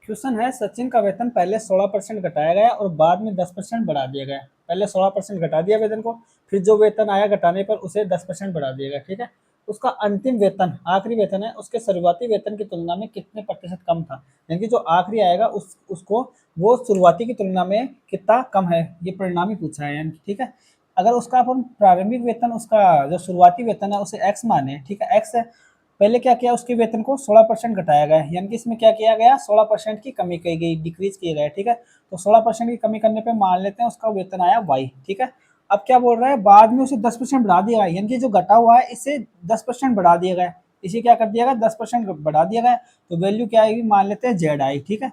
Question है सचिन का वेतन पहले 16% घटाया गया और बाद में 10% बढ़ा दिया गया। पहले 16% घटा दिया वेतन को, फिर जो वेतन आया घटाने पर उसे 10% बढ़ा दिया गया। ठीक है, उसका अंतिम वेतन, आखिरी वेतन है, उसके शुरुआती वेतन की तुलना में कितने प्रतिशत कम था। यानी कि जो आखिरी आएगा उसको वो शुरुआती की तुलना में कितना कम है, ये परिणामी पूछा है। यानी ठीक है, अगर उसका अपन प्रारंभिक वेतन, उसका जो शुरुआती वेतन है उसे एक्स माने, ठीक है, एक्स है, पहले क्या किया, उसके वेतन को 16% घटाया गया, यानी कि इसमें क्या किया गया, 16% की कमी की गई, डिक्रीज किया गया। ठीक है, तो 16% की कमी करने पे मान लेते हैं उसका वेतन आया वाई। ठीक है, अब क्या बोल रहा है, बाद में उसे 10% बढ़ा दिया गया, यानी कि जो घटा हुआ है इसे 10% बढ़ा दिया गया, इसे क्या कर दिया गया, 10% बढ़ा दिया गया, तो वैल्यू क्या आएगी, मान लेते हैं जेड आई। ठीक है,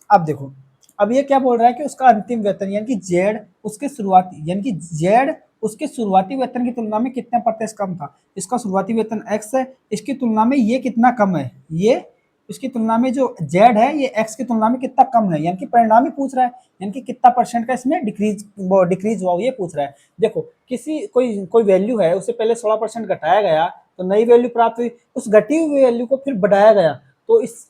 अब देखो, अब ये क्या बोल रहा है कि उसका अंतिम वेतन यानी कि जेड उसके शुरुआती, यानी कि जेड उसके शुरुआती वेतन की तुलना में कितने प्रतिशत कम था। इसका शुरुआती वेतन एक्स है, इसकी तुलना में ये कितना कम है, ये इसकी तुलना में जो जेड है ये एक्स की तुलना में कितना कम है, यानी कि परिणाम ही पूछ रहा है, यानी कि कितना परसेंट का इसमें डिक्रीज हुआ ये पूछ रहा है। देखो, किसी कोई कोई वैल्यू है, उसे पहले 16% घटाया गया तो नई वैल्यू प्राप्त हुई, उस घटी हुई वैल्यू को फिर बढ़ाया गया, तो इस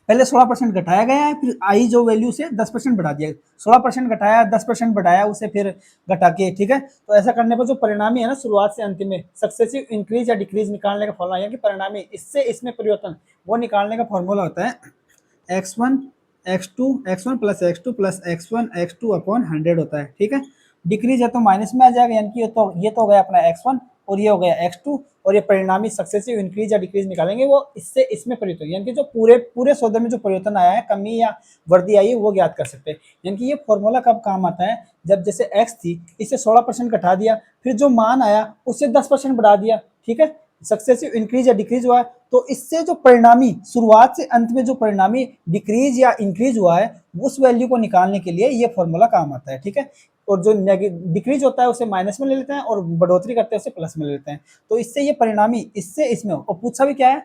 पहले 16% घटाया गया है, फिर आई जो वैल्यू से 10% बढ़ा दिया, 16% घटाया, 10% बढ़ाया, उसे फिर घटा के। ठीक है, तो ऐसा करने पर जो परिणामी है ना, शुरुआत से अंतिम में सक्सेसिव इंक्रीज या डिक्रीज निकालने का फॉर्मूला, यानी कि परिणामी इससे इसमें परिवर्तन वो निकालने का फॉर्मूला होता है x1 x1 plus x2 plus x1 x2 upon 100 होता है। ठीक है, डिक्रीज है तो माइनस में आ जाएगा, यानी कि ये तो हो गया अपना x1 और ये हो गया x2, और ये परिणामी सक्सेसिव इंक्रीज या डिक्रीज निकालेंगे, वो इससे इसमें परिवर्तन, यानी कि जो पूरे पूरे सौदे में जो परिवर्तन आया है, कमी या वृद्धि आई है, वो ज्ञात कर सकते हैं। यानी कि ये फॉर्मूला कब काम आता है, जब जैसे x थी, इसे 16% घटा दिया, फिर जो मान आया उससे 10% बढ़ा दिया। ठीक है, सक्सेसिव इंक्रीज या डिक्रीज हुआ है, तो इससे जो परिणामी शुरुआत से अंत में जो परिणामी डिक्रीज या इंक्रीज हुआ है, उस वैल्यू को निकालने के लिए ये फॉर्मूला काम आता है। ठीक है, और जो डिक्रीज होता है उसे माइनस में ले लेते हैं, और बढ़ोतरी करते हैं उसे प्लस में ले लेते हैं, तो इससे ये परिणामी इससे इसमें और पूछा भी क्या है,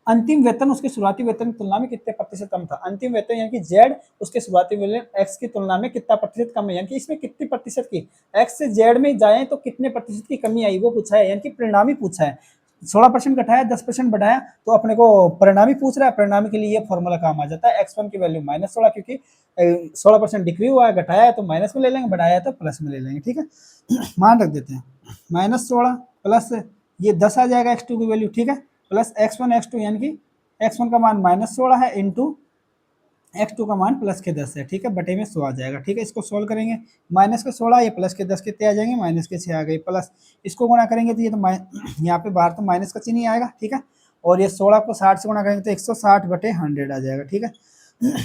अंतिम वेतन उसके शुरुआती वेतन की तुलना में कितने प्रतिशत कम था। अंतिम वेतन यानी कि जेड उसके शुरुआती वेतन एक्स की तुलना में कितना प्रतिशत कम है, यानी कि इसमें कितनी प्रतिशत की, एक्स से जेड में जाए तो कितने प्रतिशत की कमी आई, वो पूछा है, यानी कि परिणामी पूछा है। 16% घटाया, 10% बढ़ाया, तो अपने को परिणामी पूछ रहा है, परिणामी के लिए ये फॉर्मूला काम आ जाता है, x1 की वैल्यू -16, क्योंकि 16% डिक्री हुआ है, घटाया है तो माइनस में ले लेंगे, बढ़ाया है तो प्लस में ले लेंगे। ठीक है, मान रख देते हैं, -16 प्लस ये 10 आ जाएगा x2 की वैल्यू। ठीक है, प्लस x1 x2, यानी कि x1 का मान -16 है, इंटू x2 का मान प्लस के 10 है। ठीक है, बटे में 100 आ जाएगा। ठीक है, इसको सोल्व करेंगे, माइनस के 16, ये प्लस के 10 कितने आ जाएंगे, माइनस के 6 आ गए, प्लस इसको गुणा करेंगे तो ये तो यहाँ पे बाहर तो माइनस का चिन्ह ही आएगा। ठीक है, और ये 16 को 60 से गुणा करेंगे तो 160 बटे 100 आ जाएगा। ठीक है,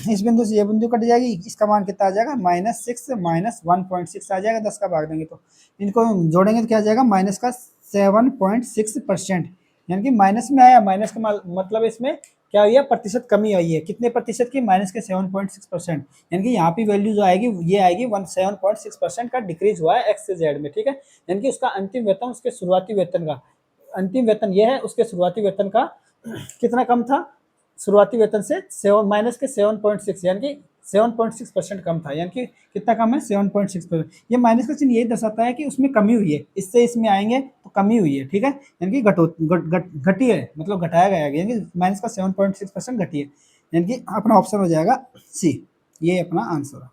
इस बिंदु से ये बिंदु कट जाएगी, इसका मान कितना आ जाएगा, -6 -1.6 आ जाएगा, 10 का भाग देंगे तो इनको जोड़ेंगे तो क्या आ जाएगा, माइनस का 7.6%, यानी कि माइनस में आया, माइनस का मतलब इसमें क्या हुई है, प्रतिशत कमी आई है, कितने प्रतिशत की, माइनस के 7.6%, यानी कि यहाँ पे वैल्यू जो आएगी ये आएगी 7.6% का डिक्रीज हुआ है एक्स से जेड में। ठीक है, यानी कि उसका अंतिम वेतन उसके शुरुआती वेतन का, अंतिम वेतन ये है, उसके शुरुआती वेतन का कितना कम था, शुरुआती वेतन से माइनस के 7.6, यानी कि 7.6% कम था, यानी कि कितना कम है, 7.6%। ये माइनस का चिन्ह यही दर्शाता है कि उसमें कमी हुई है, इससे इसमें आएंगे तो कमी हुई है। ठीक है, यानी कि घटी है, मतलब घटाया गया है, यानी कि माइनस का 7.6% घटी है, यानी कि अपना ऑप्शन हो जाएगा सी, ये अपना आंसर है।